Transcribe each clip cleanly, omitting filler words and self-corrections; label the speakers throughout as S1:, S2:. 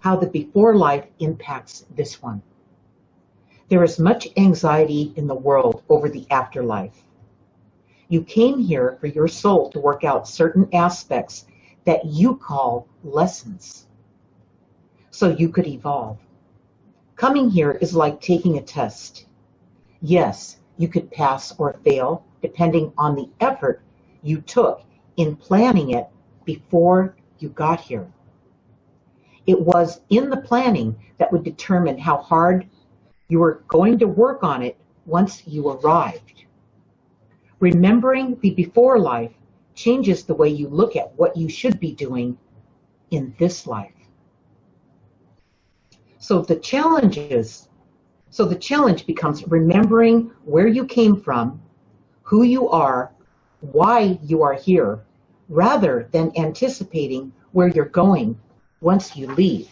S1: how the before life impacts this one. There is much anxiety in the world over the afterlife. You came here for your soul to work out certain aspects that you call lessons, so you could evolve. Coming here is like taking a test. Yes, you could pass or fail depending on the effort you took in planning it before you got here. It was in the planning that would determine how hard you were going to work on it once you arrived. Remembering the before life changes the way you look at what you should be doing in this life. So the challenge becomes remembering where you came from, who you are, why you are here, rather than anticipating where you're going once you leave.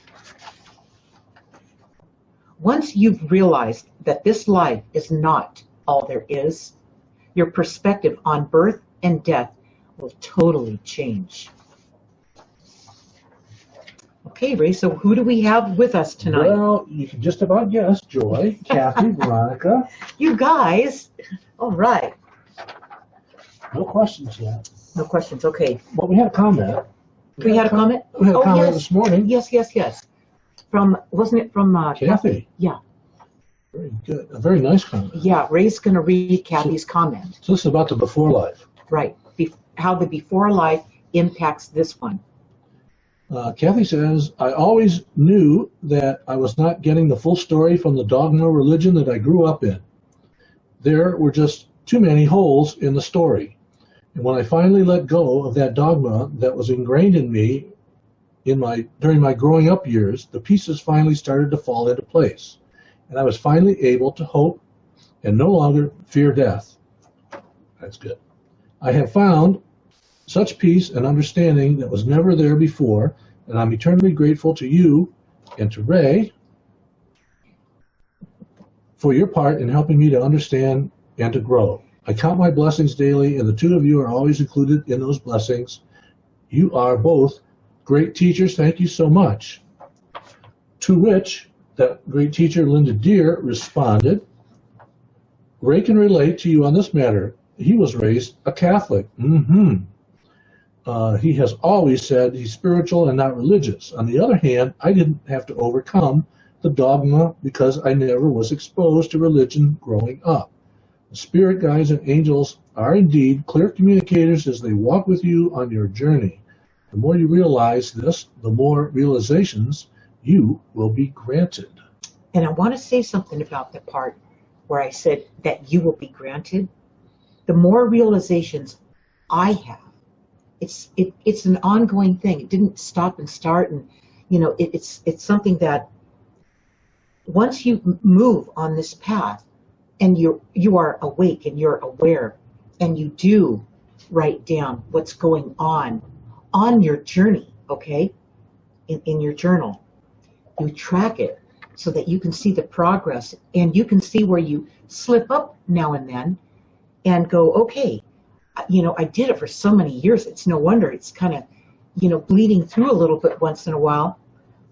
S1: Once you've realized that this life is not all there is, your perspective on birth and death will totally change. Okay, Ray, so who do we have with us tonight?
S2: Well, you can just about guess. Joy, Kathy, Veronica.
S1: You guys. All right.
S2: No questions yet.
S1: No questions, okay.
S2: Well, we had a comment.
S1: We had a comment?
S2: We had a comment
S1: yes.
S2: this morning.
S1: Yes. From, wasn't it from
S2: Kathy?
S1: Yeah.
S2: Very good. A very nice comment.
S1: Yeah, Ray's going to read Kathy's comment.
S2: So this is about the before life.
S1: Right. How the before life impacts this one.
S2: Kathy says, I always knew that I was not getting the full story from the dogma religion that I grew up in. There were just too many holes in the story. And when I finally let go of that dogma that was ingrained in me during my growing up years, the pieces finally started to fall into place. And I was finally able to hope and no longer fear death. That's good. I have found such peace and understanding that was never there before, and I'm eternally grateful to you and to Ray for your part in helping me to understand and to grow. I count my blessings daily, and the two of you are always included in those blessings. You are both great teachers. Thank you so much. To which that great teacher, Linda Deir, responded, Ray can relate to you on this matter. He was raised a Catholic. He has always said he's spiritual and not religious. On the other hand, I didn't have to overcome the dogma because I never was exposed to religion growing up. The spirit guides and angels are indeed clear communicators as they walk with you on your journey. The more you realize this, the more realizations you will be granted.
S1: And I want to say something about the part where I said that you will be granted. The more realizations I have, it's an ongoing thing. It didn't stop and start, and it's something that once you move on this path and you are awake and you're aware and you do write down what's going on your journey, okay, in your journal, you track it so that you can see the progress and you can see where you slip up now and then and go, okay, I did it for so many years. It's no wonder it's kind of, bleeding through a little bit once in a while.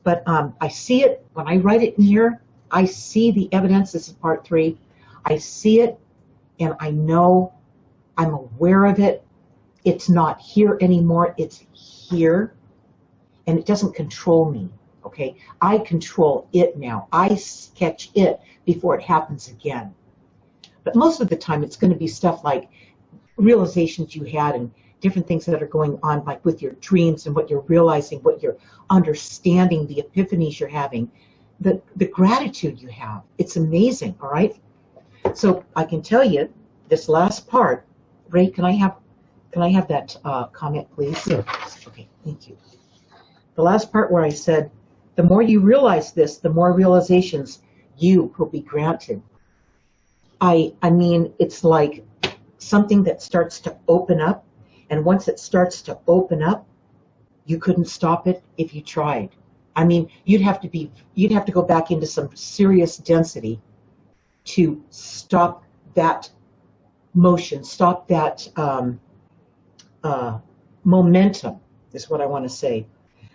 S1: But I see it when I write it in here. I see the evidence. This is part 3. I see it, and I know I'm aware of it. It's not here anymore. It's here, and it doesn't control me. Okay, I control it now. I catch it before it happens again. But most of the time, it's going to be stuff like realizations you had and different things that are going on, like with your dreams and what you're realizing, what you're understanding, the epiphanies you're having, the gratitude you have. It's amazing, all right? So I can tell you this last part. Ray, can I have that comment, please?
S2: Sure.
S1: Okay, thank you. The last part where I said, the more you realize this, the more realizations you will be granted. I mean, it's like something that starts to open up, and once it starts to open up, you couldn't stop it if you tried. I mean, you'd have to go back into some serious density to stop that motion, stop that momentum, is what I want to say.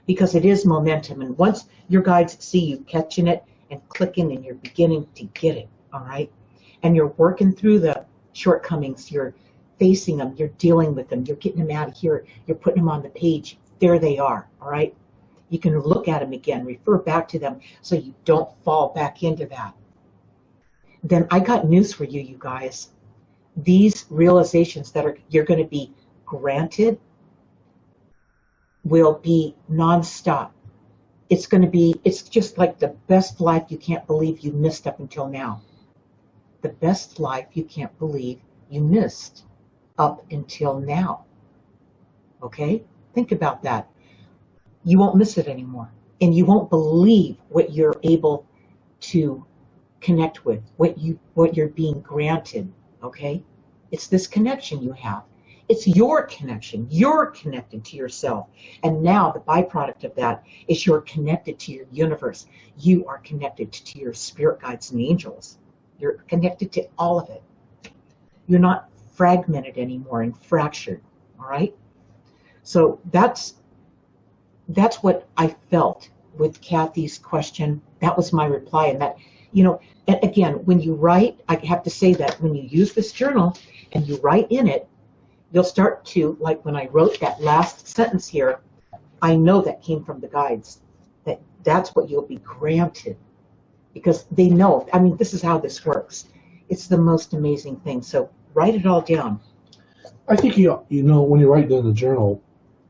S1: because it is momentum. And once your guides see you catching it and clicking and you're beginning to get it, all right? And you're working through the shortcomings, you're facing them, you're dealing with them, you're getting them out of here, you're putting them on the page. There they are, all right? You can look at them again, refer back to them so you don't fall back into that. Then I got news for you, you guys. These realizations that you're going to be granted will be nonstop. It's just like the best life you can't believe you missed up until now. The best life you can't believe you missed up until now. Okay? Think about that. You won't miss it anymore. And you won't believe what you're able to connect with, what you're being granted. Okay? It's this connection you have. It's your connection. You're connected to yourself. And now the byproduct of that is you're connected to your universe. You are connected to your spirit guides and angels. You're connected to all of it. You're not fragmented anymore and fractured. All right? So that's what I felt with Kathy's question. That was my reply. And that, again, when you write, I have to say that when you use this journal and you write in it, you'll start to, like when I wrote that last sentence here, I know that came from the guides, that's what you'll be granted. Because they know, this is how this works. It's the most amazing thing. So write it all down.
S2: I think when you write it in the journal,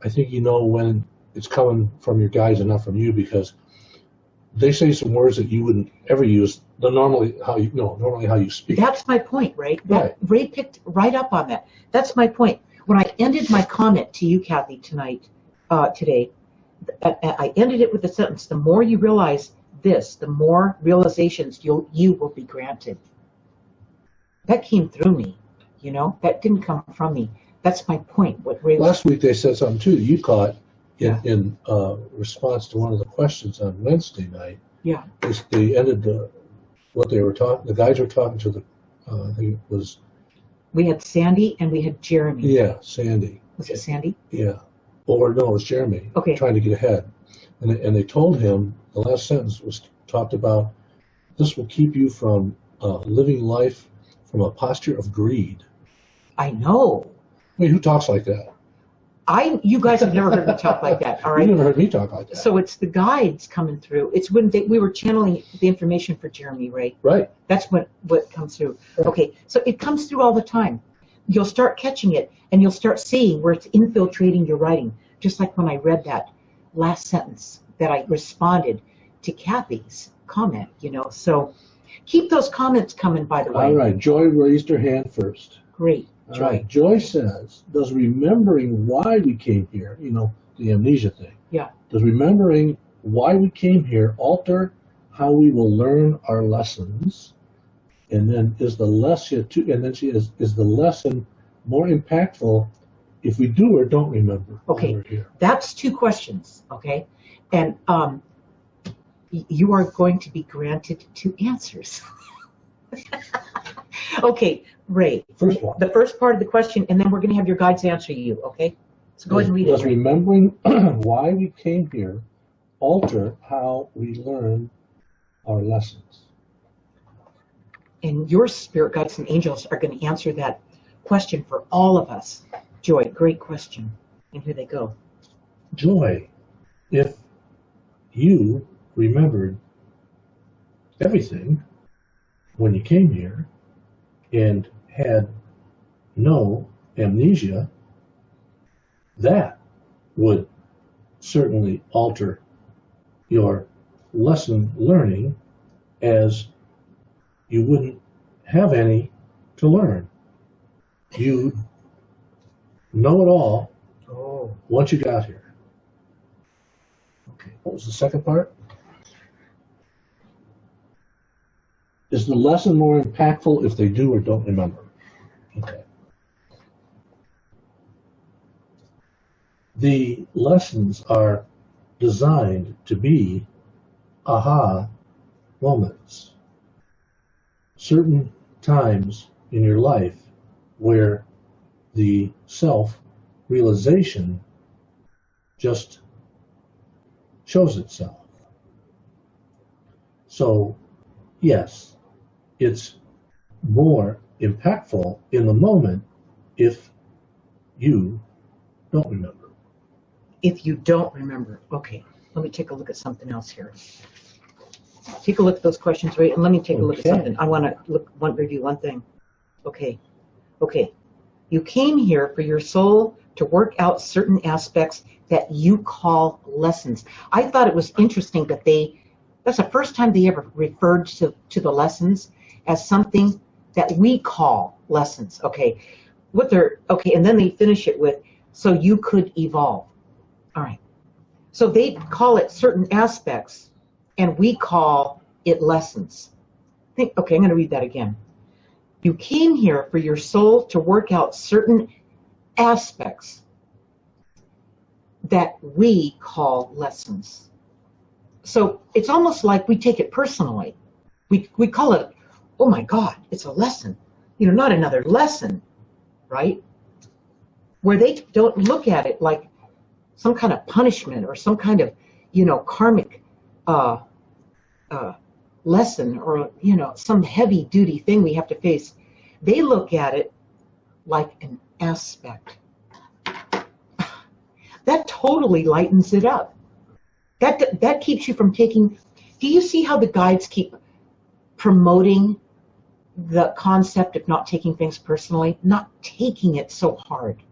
S2: I think you know when it's coming from your guides and not from you, because they say some words that you wouldn't ever use. Normally how you speak.
S1: That's my point, Ray.
S2: Right.
S1: Ray picked right up on that. That's my point. When I ended my comment to you, Kathy, today, I ended it with a sentence: the more you realize this, the more realizations you will be granted. That came through me, that didn't come from me. That's my point. What Ray
S2: Last week they said something too that you caught in response to one of the questions on Wednesday night.
S1: Yeah.
S2: They ended what they were talking. The guys were talking to the. I think it was.
S1: We had Sandy and we had Jeremy.
S2: Yeah, Sandy.
S1: Was it Sandy?
S2: Yeah. Or no, it was Jeremy.
S1: Okay.
S2: Trying to get ahead, and they told him the last sentence was talked about. This will keep you from living life from a posture of greed.
S1: I know.
S2: I mean, who talks like that?
S1: You guys have never heard me talk like that, all right?
S2: You never heard me talk like that.
S1: So it's the guides coming through. It's when we were channeling the information for Jeremy, right?
S2: Right.
S1: That's what comes through. Okay, so it comes through all the time. You'll start catching it, and you'll start seeing where it's infiltrating your writing. Just like when I read that last sentence that I responded to Kathy's comment, So keep those comments coming, by the way.
S2: All right. Joy raised her hand first.
S1: Great.
S2: Joy. Right. Joy says, does remembering why we came here, the amnesia thing.
S1: Yeah.
S2: Does remembering why we came here alter how we will learn our lessons? And then is the lesson more impactful if we do or don't remember?
S1: Okay.
S2: We're here?
S1: That's two questions. Okay. And you are going to be granted two answers. Okay, Ray.
S2: First one.
S1: The first part of the question, and then we're going to have your guides answer you, okay? So go ahead and read it.
S2: Does remembering why we came here alter how we learn our lessons?
S1: And your spirit guides and angels are going to answer that question for all of us. Joy, great question. And here they go.
S2: Joy, if you remembered everything when you came here and had no amnesia, that would certainly alter your lesson learning, as you wouldn't have any to learn. You know it all once you got here. Okay. What was the second part? Is the lesson more impactful if they do or don't remember? Okay. The lessons are designed to be aha moments. Certain times in your life where the self-realization just shows itself. So, yes, it's more impactful in the moment if you don't remember.
S1: If you don't remember, okay, let me take a look at something else here. Take a look at those questions, right? And let me take a look at something. I want to review one thing. Okay. You came here for your soul to work out certain aspects that you call lessons. I thought it was interesting that that's the first time they ever referred to the lessons as something that we call lessons. Okay. And then they finish it with, so you could evolve. All right. So they call it certain aspects and we call it lessons. Okay, I'm going to read that again. You came here for your soul to work out certain aspects that we call lessons. So it's almost like we take it personally. We call it, oh my God, it's a lesson. Not another lesson, right? Where they don't look at it like some kind of punishment or some kind of, karmic lesson or, some heavy duty thing we have to face. They look at it like an aspect. That totally lightens it up. That keeps you from taking. Do you see how the guides keep promoting the concept of not taking things personally, not taking it so hard,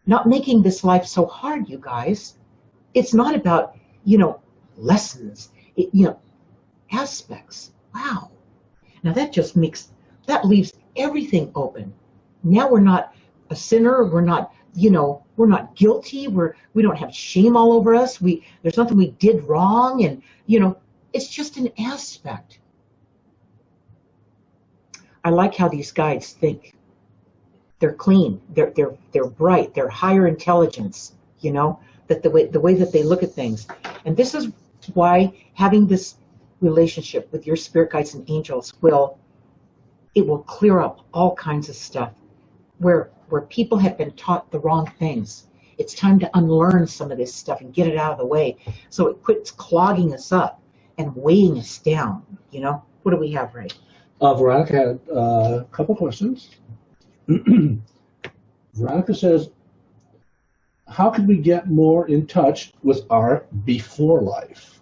S1: not making this life so hard, you guys? It's not about, lessons, aspects. Wow. Now that leaves everything open. Now we're not a sinner. We're not guilty. We don't have shame all over us. There's nothing we did wrong. And, it's just an aspect. I like how these guides think. They're clean. They're bright. They're higher intelligence, that the way that they look at things. And this is why having this relationship with your spirit guides and angels will clear up all kinds of stuff where people have been taught the wrong things. It's time to unlearn some of this stuff and get it out of the way so it quits clogging us up and weighing us down. What do we have, Ray?
S2: Veronica had a couple questions. Veronica says, how can we get more in touch with our before life?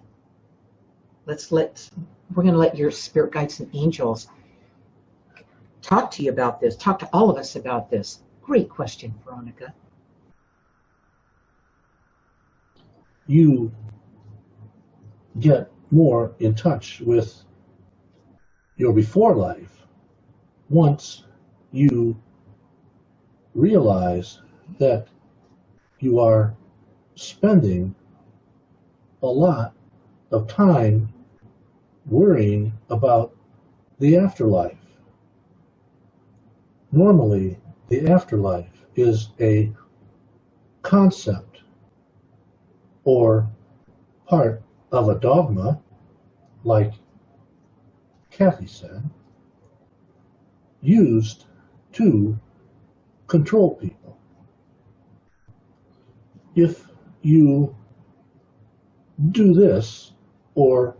S1: We're going to let your spirit guides and angels talk to you about this, talk to all of us about this. Great question, Veronica.
S2: You get more in touch with your before life once you realize that you are spending a lot of time worrying about the afterlife. Normally, the afterlife is a concept or part of a dogma, like Kathy said, used to control people. If you do this or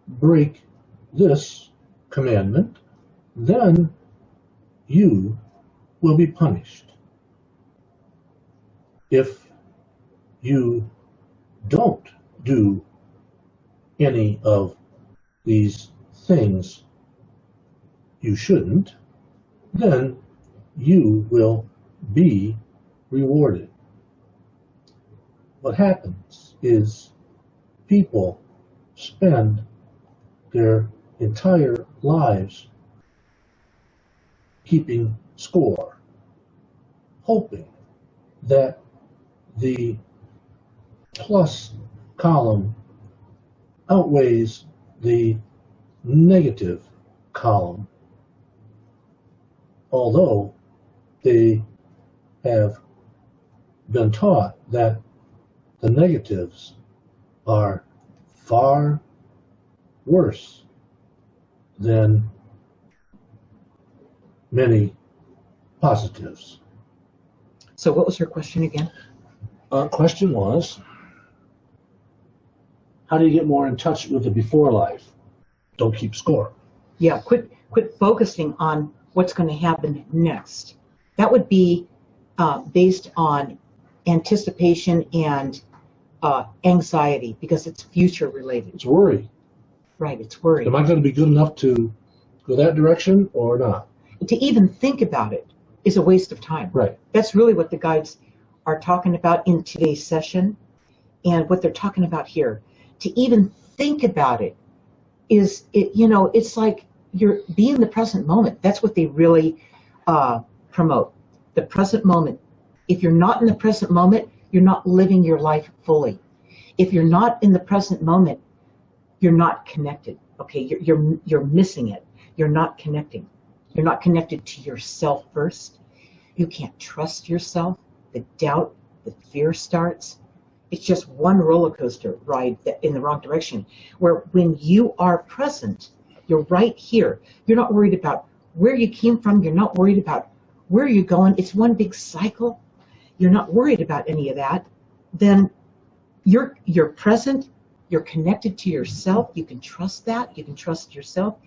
S2: break this commandment, then you will be punished. If you don't do any of these things you shouldn't, then you will be rewarded. What happens is people spend their entire lives keeping score, hoping that the plus column outweighs the negative column, although they have been taught that the negatives are far worse than many positives.
S1: So what was her question again?
S2: Question was, how do you get more in touch with the before life? Don't keep score.
S1: Yeah, quit focusing on what's going to happen next. That would be based on anticipation and anxiety, because it's future related.
S2: It's worry.
S1: Right, it's worry.
S2: Am I going to be good enough to go that direction or not?
S1: To even think about it is a waste of time.
S2: Right.
S1: That's really what the guides are talking about in today's session, and what they're talking about here. To even think about it is, it's like you're being in the present moment. That's what they really promote, the present moment. If you're not in the present moment, you're not living your life fully. If you're not in the present moment, you're not connected. Okay, you're missing it. You're not connecting. You're not connected to yourself first. You can't trust yourself. The doubt, the fear starts. It's just one roller coaster ride in the wrong direction, where when you are present, you're right here. You're not worried about where you came from. You're not worried about where you're going. It's one big cycle. You're not worried about any of that. Then you're present. You're connected to yourself. You can trust that. You can trust yourself,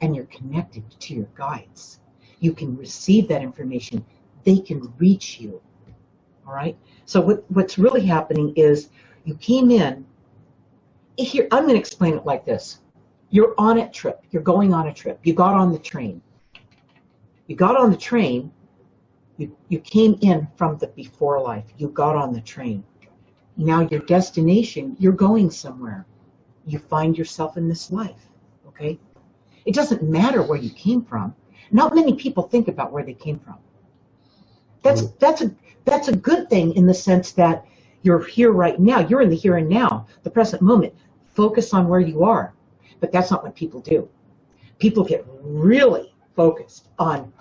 S1: and you're connected to your guides. You can receive that information. They can reach you. All right. So what's really happening is you came in here. I'm going to explain it like this. You're on a trip. You're going on a trip. You got on the train. You got on the train. You came in from the before life. You got on the train. Now your destination, you're going somewhere. You find yourself in this life. Okay. It doesn't matter where you came from. Not many people think about where they came from. That's a good thing, in the sense that you're here right now. You're in the here and now, the present moment. Focus on where you are. But that's not what people do. People get really focused on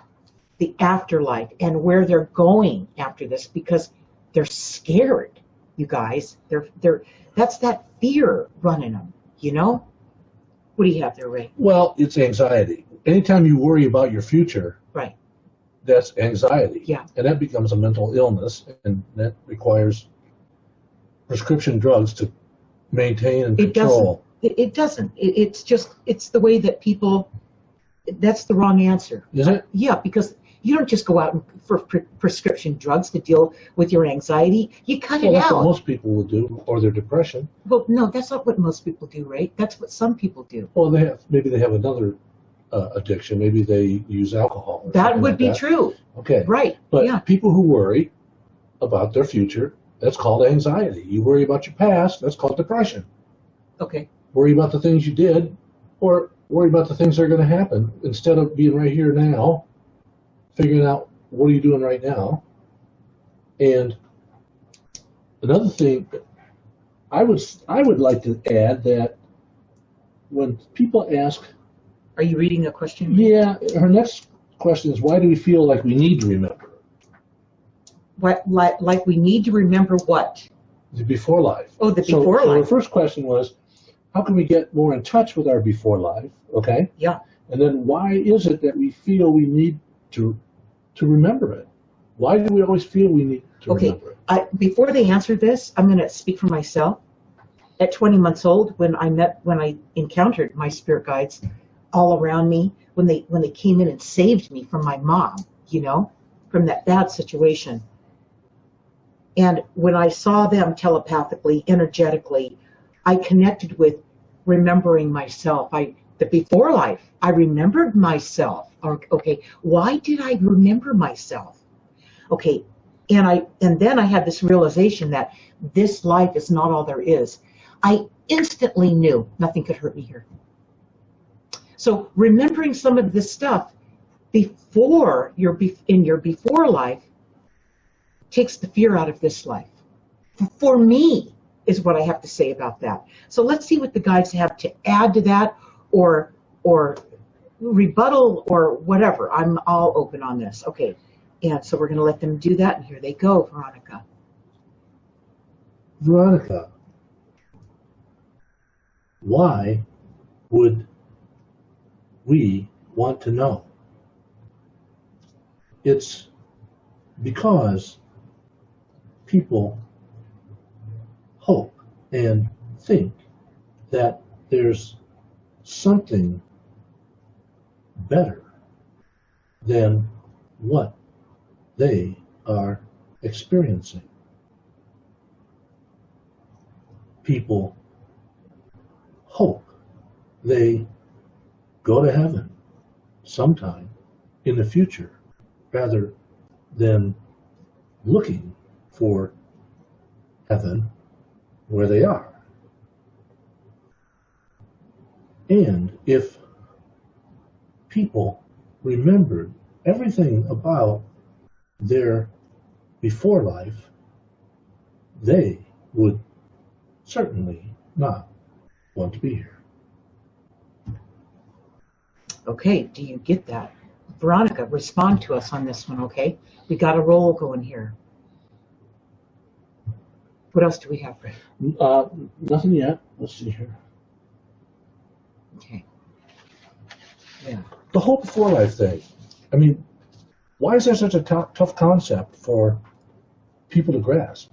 S1: the afterlife and where they're going after this, because they're scared, you guys. That's that fear running them, What do you have there, Ray?
S2: Well, it's anxiety. Anytime you worry about your future,
S1: right,
S2: that's anxiety.
S1: Yeah.
S2: And that becomes a mental illness, and that requires prescription drugs to maintain and control.
S1: It doesn't. It's the way that people, that's the wrong answer.
S2: Is it?
S1: Yeah, because you don't just go out for prescription drugs to deal with your anxiety. You cut it
S2: That's
S1: out.
S2: what most people would do, or their depression.
S1: Well, no, that's not what most people do, right? That's what some people do.
S2: Well, maybe they have another addiction. Maybe they use alcohol.
S1: That would be true.
S2: Okay.
S1: Right.
S2: But
S1: yeah.
S2: people who worry about their future, that's called anxiety. You worry about your past, that's called depression.
S1: Okay.
S2: Worry about the things you did, or worry about the things that are going to happen, instead of being right here now, figuring out what are you doing right now. And another thing, I would like to add that when people ask,
S1: are you reading a question?
S2: Yeah, her next question is, why do we feel like we need to remember?
S1: What, like we need to remember what?
S2: The before life.
S1: Oh, the before life.
S2: So her first question was, how can we get more in touch with our before life? Okay.
S1: Yeah.
S2: And then why is it that we feel we need to remember it? Why do we always feel we need to remember it?
S1: Before they answer this, I'm going to speak for myself. At 20 months old, when I encountered my spirit guides all around me, when they came in and saved me from my mom, from that bad situation. And when I saw them telepathically, energetically, I connected with remembering myself. The before life, I remembered myself. Okay, why did I remember myself? Okay, and then I had this realization that this life is not all there is. I instantly knew nothing could hurt me here. So remembering some of this stuff before in your before life takes the fear out of this life. For me, is what I have to say about that. So let's see what the guides have to add to that, or rebuttal, or whatever. I'm all open on this. Okay, and so we're going to let them do that, and here they go, Veronica.
S2: Veronica, why would we want to know? It's because people hope and think that there's something better than what they are experiencing. People hope they go to heaven sometime in the future rather than looking for heaven where they are. And if people remembered everything about their before life, they would certainly not want to be here.
S1: Okay, do you get that? Veronica, respond to us on this one, okay? We got a roll going here. What else do we have, Ray?
S2: Nothing yet. Let's see here.
S1: Okay. Yeah.
S2: The whole before life thing. I mean, why is that such a tough concept for people to grasp?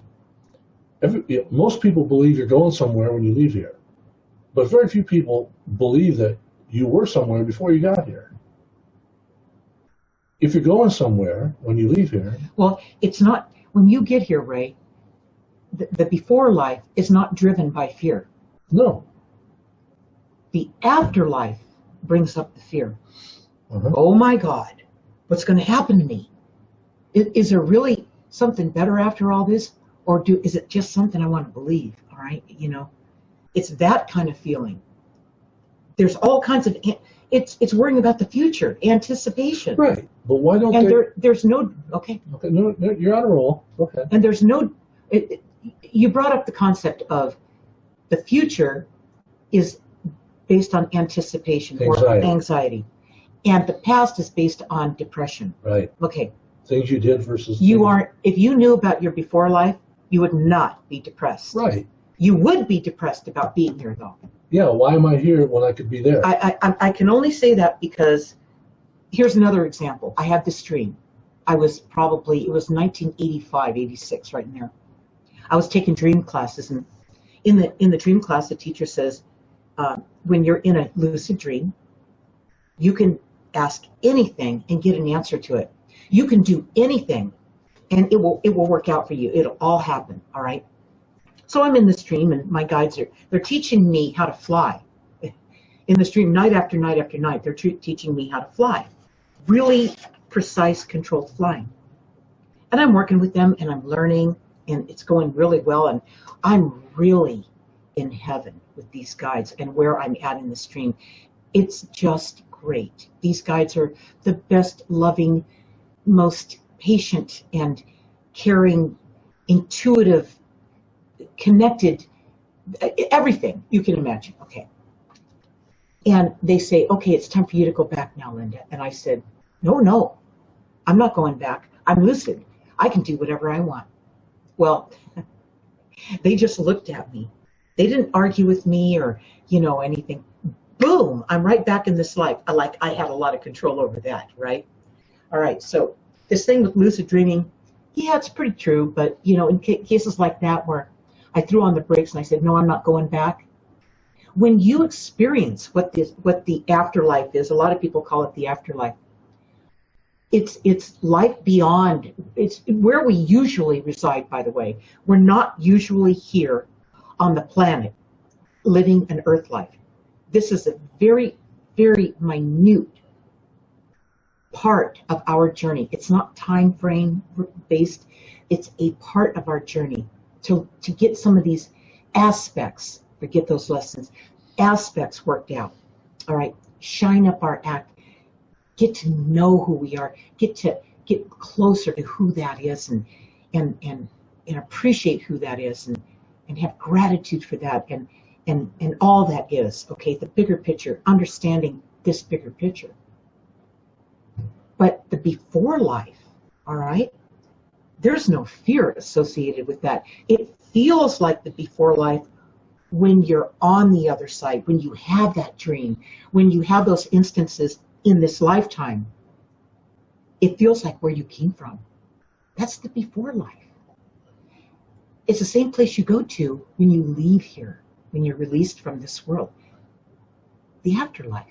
S2: Most people believe you're going somewhere when you leave here, but very few people believe that you were somewhere before you got here. If you're going somewhere when you leave here...
S1: Well, it's not... When you get here, Ray, the before life is not driven by fear.
S2: No.
S1: The afterlife brings up the fear.
S2: Uh-huh.
S1: Oh my God, what's going to happen to me? Is there really something better after all this? Or is it just something I want to believe? All right, you know, it's that kind of feeling. There's all kinds of, it's worrying about the future, anticipation.
S2: Right, but why don't
S1: and
S2: they...
S1: there's no, okay.
S2: Okay, no, you're on a roll. Okay.
S1: And there's no, you brought up the concept of the future is based on anticipation or anxiety. And the past is based on depression.
S2: Right.
S1: Okay.
S2: Things you did versus...
S1: If you knew about your before life, you would not be depressed.
S2: Right.
S1: You would be depressed about being here, though.
S2: Yeah, why am I here when I could be there?
S1: I can only say that because here's another example. I had this dream. It was 1985, 86, right in there. I was taking dream classes, and in the dream class, the teacher says, when you're in a lucid dream, you can ask anything and get an answer to it. You can do anything, and it will work out for you. It'll all happen. All right. So I'm in this dream, and my guides they're teaching me how to fly. In this dream, night after night after night, they're teaching me how to fly. Really precise, controlled flying. And I'm working with them, and I'm learning, and it's going really well. And I'm really in heaven with these guides and where I'm at in this dream. It's just great. These guides are the best, loving, most patient and caring, intuitive, connected, everything you can imagine. Okay. And they say, okay, it's time for you to go back now, Linda. And I said, no, I'm not going back. I'm lucid. I can do whatever I want. Well, they just looked at me. They didn't argue with me or, anything. Boom, I'm right back in this life. I had a lot of control over that, right? All right, so this thing with lucid dreaming, yeah, it's pretty true, but, in cases like that where I threw on the brakes and I said, no, I'm not going back. When you experience what the afterlife is, a lot of people call it the afterlife. It's life beyond. It's where we usually reside, by the way. We're not usually here on the planet living an earth life. This is a very, very minute part of our journey. It's not time frame based. It's a part of our journey to get some of these aspects, forget those lessons, aspects worked out. All right, shine up our act. Get to know who we are. Get closer to who that is, and appreciate who that is, and have gratitude for that, and all that is. Okay, the bigger picture, understanding this bigger picture. But the before life, all right, there's no fear associated with that. It feels like the before life when you're on the other side, when you have that dream, when you have those instances in this lifetime. It feels like where you came from. That's the before life. It's the same place you go to when you leave here. when you're released from this world? The afterlife.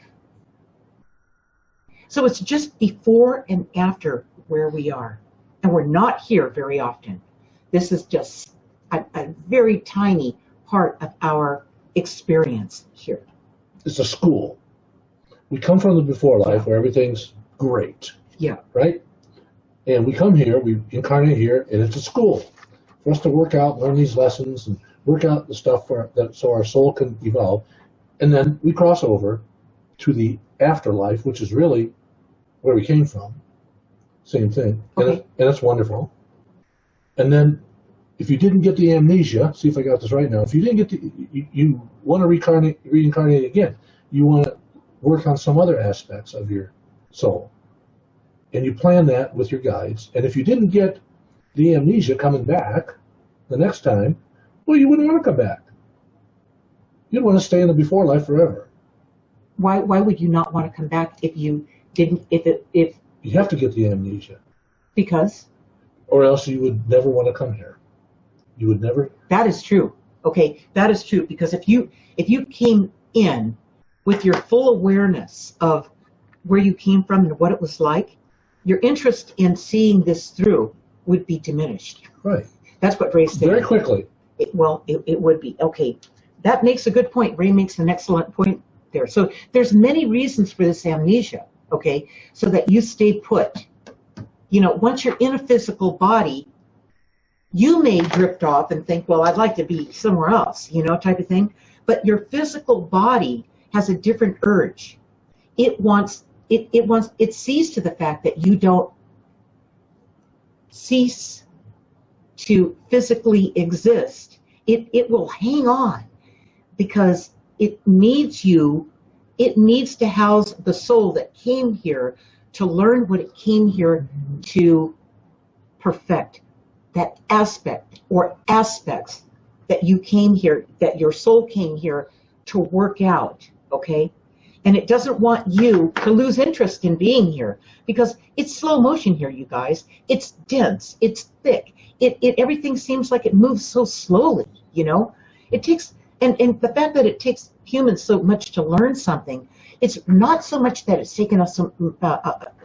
S1: So it's just before and after where we are. And we're not here very often. This is just a very tiny part of our experience here.
S2: It's a school. We come from the before life where everything's great.
S1: Yeah.
S2: Right? And we come here, we incarnate here, and it's a school for us to work out, learn these lessons, and work out the stuff so our soul can evolve. And then we cross over to the afterlife, which is really where we came from. Same thing.
S1: Okay.
S2: And it's wonderful. And then if you didn't get the amnesia, see if I got this right now, if you didn't get you want to reincarnate again. You want to work on some other aspects of your soul. And you plan that with your guides. And if you didn't get the amnesia coming back the next time, well, you wouldn't want to come back. You'd want to stay in the before life forever.
S1: Why would you not want to come back if you didn't, if
S2: You have to get the amnesia.
S1: Because?
S2: Or else you would never want to come here. You would never.
S1: That is true. Okay, that is true. Because if you came in with your full awareness of where you came from and what it was like, your interest in seeing this through would be diminished.
S2: Right.
S1: That's what Ray said.
S2: Very quickly.
S1: It would be. Okay, that makes a good point. Ray makes an excellent point there. So there's many reasons for this amnesia, okay, so that you stay put. You know, once you're in a physical body, you may drift off and think, well, I'd like to be somewhere else, you know, type of thing. But your physical body has a different urge. It sees to the fact that you don't cease to physically exist. It will hang on because it needs you. It needs to house the soul that came here to learn what it came here to perfect. That aspect or aspects that you came here, that your soul came here to work out, okay? And it doesn't want you to lose interest in being here because it's slow motion here, you guys. It's dense, it's thick. Everything seems like it moves so slowly, you know? It takes, and the fact that it takes humans so much to learn something, it's not so much that it's taken us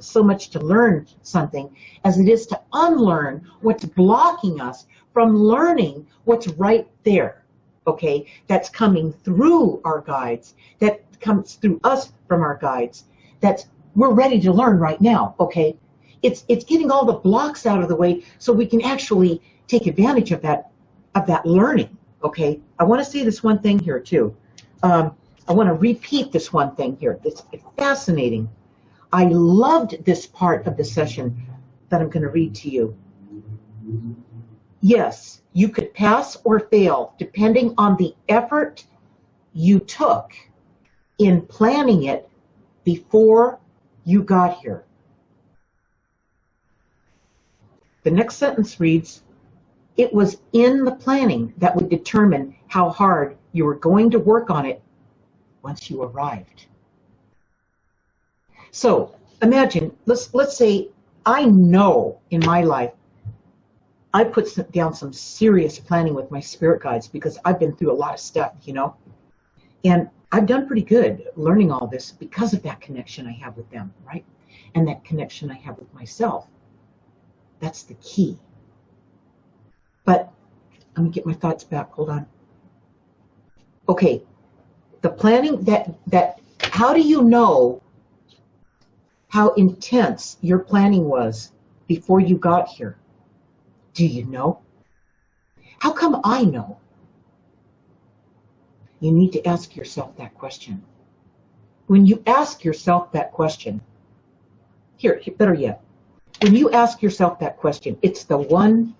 S1: so much to learn something as it is to unlearn what's blocking us from learning what's right there, okay? That's coming through our guides, that comes through us from our guides, we're ready to learn right now, okay? It's getting all the blocks out of the way so we can actually take advantage of that learning, okay? I want to say this one thing here too. I want to repeat this one thing here. It's fascinating. I loved this part of the session that I'm going to read to you. Yes, you could pass or fail depending on the effort you took in planning it before you got here. The next sentence reads, it was in the planning that would determine how hard you were going to work on it once you arrived. So imagine, let's say I know in my life I put down some serious planning with my spirit guides because I've been through a lot of stuff, you know, and I've done pretty good learning all this because of that connection I have with them, right? And that connection I have with myself. That's the key. But let me get my thoughts back. Hold on. Okay. The planning that how do you know how intense your planning was before you got here? Do you know? How come I know? You need to ask yourself that question. When you ask yourself that question, here, better yet, when you ask yourself that question, it's the one,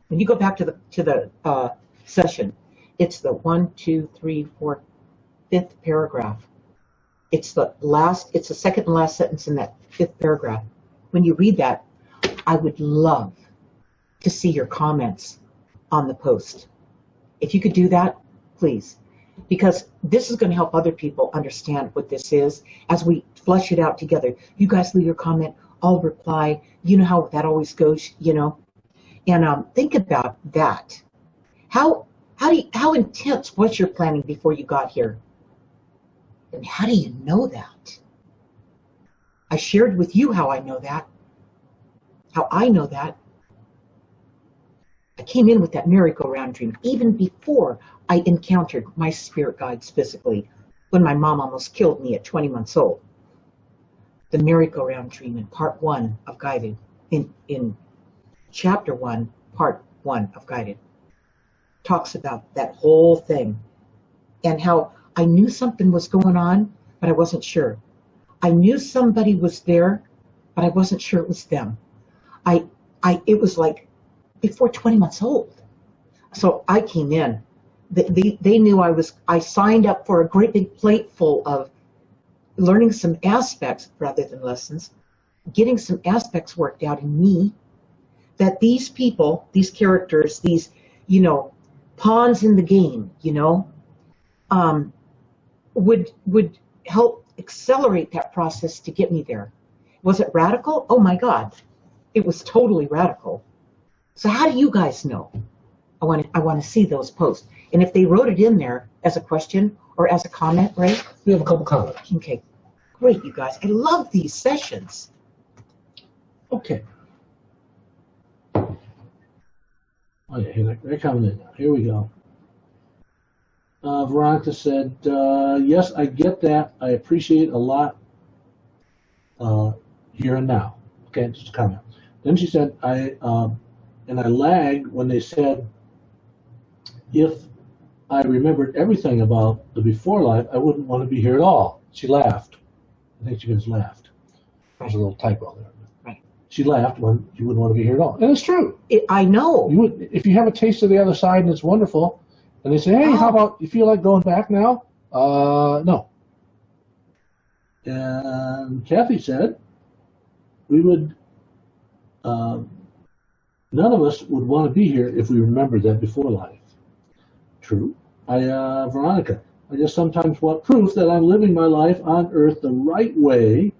S1: when you go back to the session, it's the 1, 2, 3, 4, 5th paragraph. It's the second and last sentence in that 5th paragraph. When you read that, I would love to see your comments on the post. If you could do that, please. Because this is going to help other people understand what this is as we flush it out together. You guys leave your comment, I'll reply. You know how that always goes, you know. And think about that. How How intense was your planning before you got here? And how do you know that? I shared with you how I know that. How I know that. I came in with that merry-go-round dream even before I encountered my spirit guides physically, when my mom almost killed me at 20 months old. The merry-go-round dream in part 1 of Guided, in chapter 1, part 1 of Guided, talks about that whole thing and how I knew something was going on, but I wasn't sure. I knew somebody was there, but I wasn't sure it was them. It was like before 20 months old. So I came in. They knew I signed up for a great big plate full of learning some aspects rather than lessons, getting some aspects worked out in me, that these people, these characters, these, pawns in the game, would help accelerate that process to get me there. Was it radical? Oh my God, it was totally radical. So how do you guys know? I want to see those posts. And if they wrote it in there as a question or as a comment, right?
S2: We have a couple comments.
S1: Okay, great, you guys. I love these sessions.
S2: Okay. Oh yeah, they're coming in. Here we go. Veronica said, yes, I get that. I appreciate a lot here and now. Okay, just a comment. Then she said, I lagged when they said, if I remembered everything about the before life, I wouldn't want to be here at all. She laughed. I think she just laughed. There's a little typo there.
S1: Right.
S2: She laughed when you wouldn't want to be here at all. And it's true.
S1: I know.
S2: You would, if you have a taste of the other side and it's wonderful, and they say, hey, how about, you feel like going back now? No. And Kathy said, we would, none of us would want to be here if we remembered that before life. True. Veronica, I just sometimes want proof that I'm living my life on Earth the right way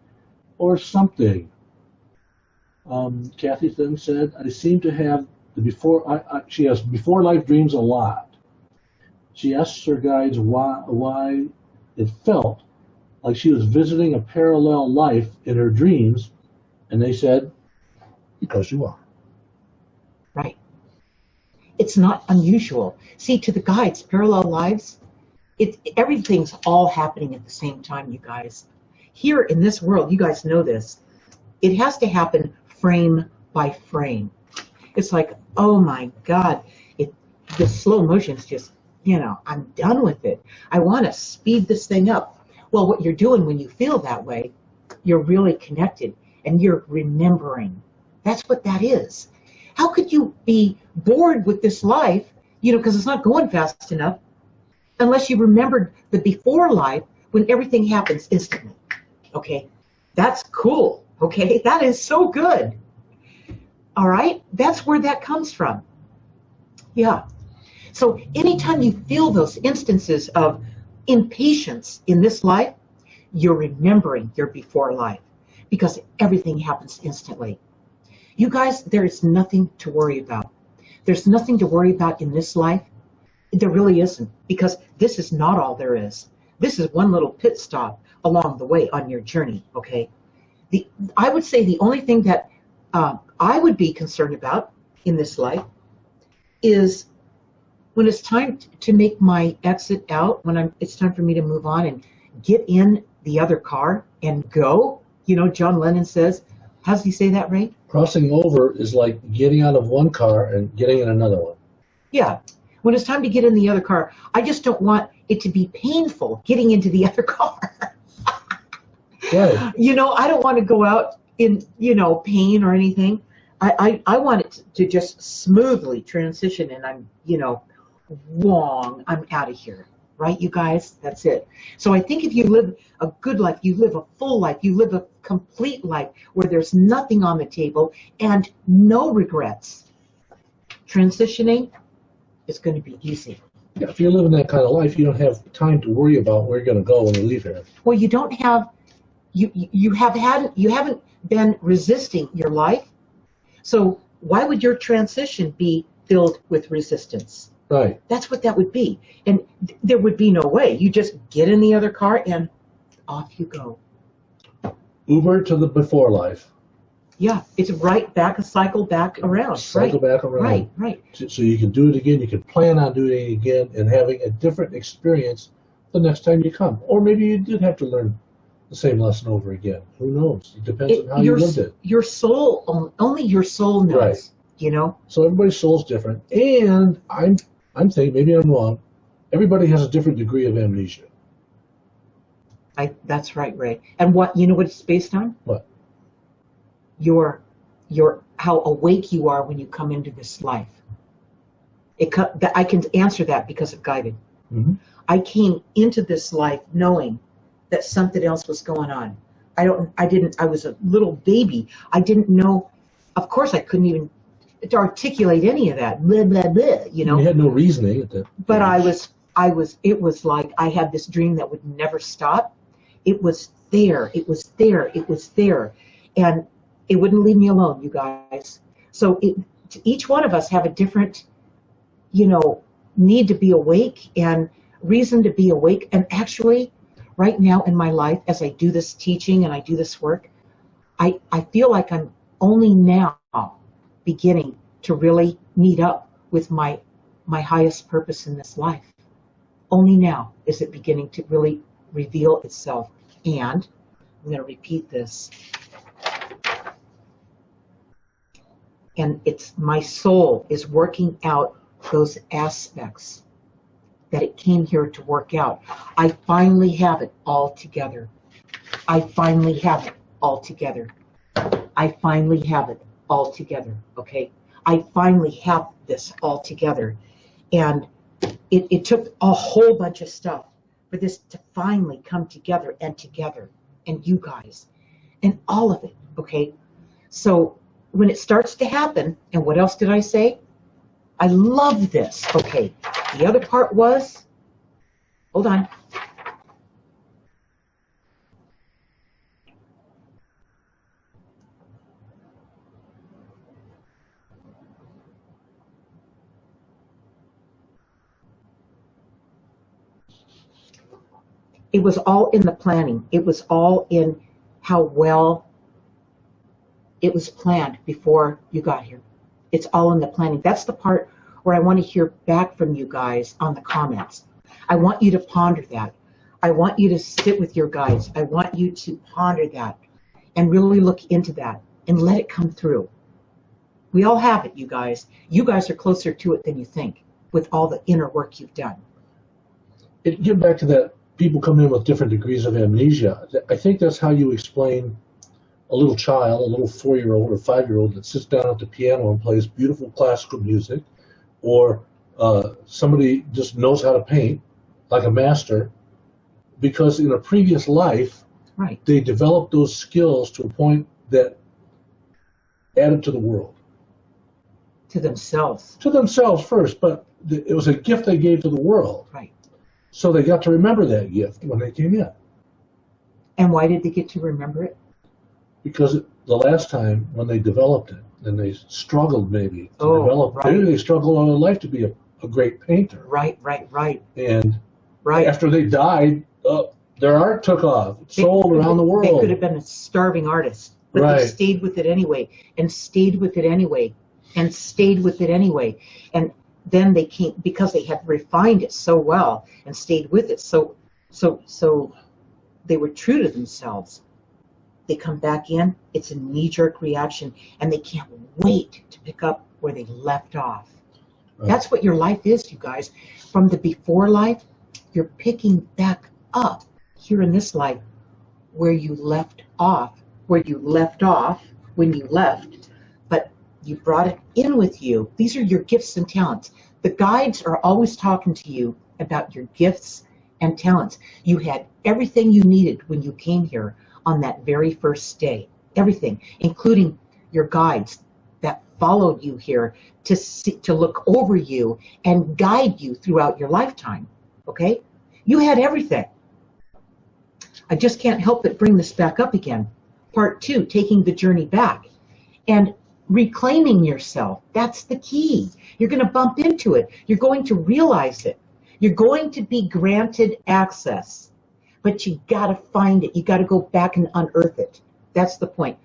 S2: or something. Kathy then said, I seem to have the she has before life dreams a lot. She asks her guides why it felt like she was visiting a parallel life in her dreams, and they said, because you are.
S1: Right. It's not unusual. See, to the guides, parallel lives, everything's all happening at the same time, you guys. Here in this world, you guys know this, it has to happen frame by frame. It's like, oh my God, the slow motion's just, I'm done with it. I want to speed this thing up. Well, what you're doing when you feel that way, you're really connected and you're remembering. That's what that is. How could you be bored with this life, because it's not going fast enough, unless you remembered the before life when everything happens instantly? Okay, that's cool. Okay, that is so good. All right, that's where that comes from. Yeah. So anytime you feel those instances of impatience in this life, you're remembering your before life because everything happens instantly. You guys, there is nothing to worry about. There's nothing to worry about in this life. There really isn't, because this is not all there is. This is one little pit stop along the way on your journey, okay? I would say the only thing that I would be concerned about in this life is when it's time to make my exit out, when it's time for me to move on and get in the other car and go. John Lennon says, how does he say that, Ray?
S2: Crossing over is like getting out of one car and getting in another one.
S1: Yeah. When it's time to get in the other car, I just don't want it to be painful getting into the other car.
S2: Right.
S1: I don't want to go out in, pain or anything. I want it to just smoothly transition and I'm, I'm out of here. Right, you guys? That's it. So I think if you live a good life, you live a full life, you live a complete life where there's nothing on the table and no regrets, transitioning is going to be easy.
S2: Yeah, if you're living that kind of life, you don't have time to worry about where you're going to go when you leave here.
S1: Well, you don't have, you haven't been resisting your life. So why would your transition be filled with resistance?
S2: Right.
S1: That's what that would be. And there would be no way. You just get in the other car and off you go.
S2: Uber to the before life.
S1: Yeah, it's right back, a cycle back around.
S2: Cycle back around.
S1: Right.
S2: So you can do it again. You can plan on doing it again and having a different experience the next time you come. Or maybe you did have to learn the same lesson over again. Who knows? It depends on how you lived it.
S1: Your soul, only your soul knows.
S2: Right.
S1: You know?
S2: So everybody's soul's different. And I'm thinking, maybe I'm wrong, everybody has a different degree of amnesia.
S1: That's right, Ray. And you know what it's based on?
S2: What?
S1: Your how awake you are when you come into this life. I can answer that because of guided.
S2: Mm-hmm.
S1: I came into this life knowing that something else was going on. I was a little baby. I didn't know, of course I couldn't even articulate any of that. Blah, blah, blah, you know.
S2: You had no reasoning at that.
S1: But it was like I had this dream that would never stop. It was there. And it wouldn't leave me alone, you guys. So each one of us have a different, need to be awake and reason to be awake. And actually, right now in my life, as I do this teaching and I do this work, I feel like I'm only now beginning to really meet up with my highest purpose in this life. Only now is it beginning to really reveal itself. And I'm going to repeat this. And my soul is working out those aspects that it came here to work out. I finally have it all together. I finally have it all together. Okay? I finally have this all together. And it took a whole bunch of stuff for this to finally come together. And you guys. And all of it. Okay? So when it starts to happen, and what else did I say? I love this. Okay. The other part was, hold on. It was all in the planning. It was all in how well it was planned before you got here. It's all in the planning. That's the part where I want to hear back from you guys on the comments. I want you to ponder that. I want you to sit with your guides. I want you to ponder that and really look into that and let it come through. We all have it, you guys. You guys are closer to it than you think with all the inner work you've done.
S2: Get back to that, people come in with different degrees of amnesia. I think that's how you explain a little child, a little 4-year-old or 5-year-old that sits down at the piano and plays beautiful classical music, or somebody just knows how to paint like a master, because in a previous life,
S1: right,
S2: they developed those skills to a point that added to the world.
S1: To themselves.
S2: To themselves first, but it was a gift they gave to the world.
S1: Right.
S2: So they got to remember that gift when they came in.
S1: And why did they get to remember it?
S2: Because the last time when they developed it, and they struggled maybe to develop,
S1: right.
S2: Maybe they struggled all their life to be a great painter.
S1: Right.
S2: And
S1: right.
S2: After they died, their art took off, sold around the world.
S1: They could have been a starving artist, but
S2: right.
S1: They stayed with it anyway, and stayed with it anyway, and stayed with it anyway. And then they came, because they had refined it so well and stayed with it so they were true to themselves. They come back in, it's a knee-jerk reaction, and they can't wait to pick up where they left off. Right. That's what your life is, you guys. From the before life, you're picking back up here in this life where you left off when you left, but you brought it in with you. These are your gifts and talents. The guides are always talking to you about your gifts and talents. You had everything you needed when you came here on that very first day. Everything, including your guides that followed you here to look over you and guide you throughout your lifetime. Okay? You had everything. I just can't help but bring this back up again. Part 2, taking the journey back. And reclaiming yourself. That's the key. You're going to bump into it. You're going to realize it. You're going to be granted access, but you got to find it. You got to go back and unearth it. That's the point.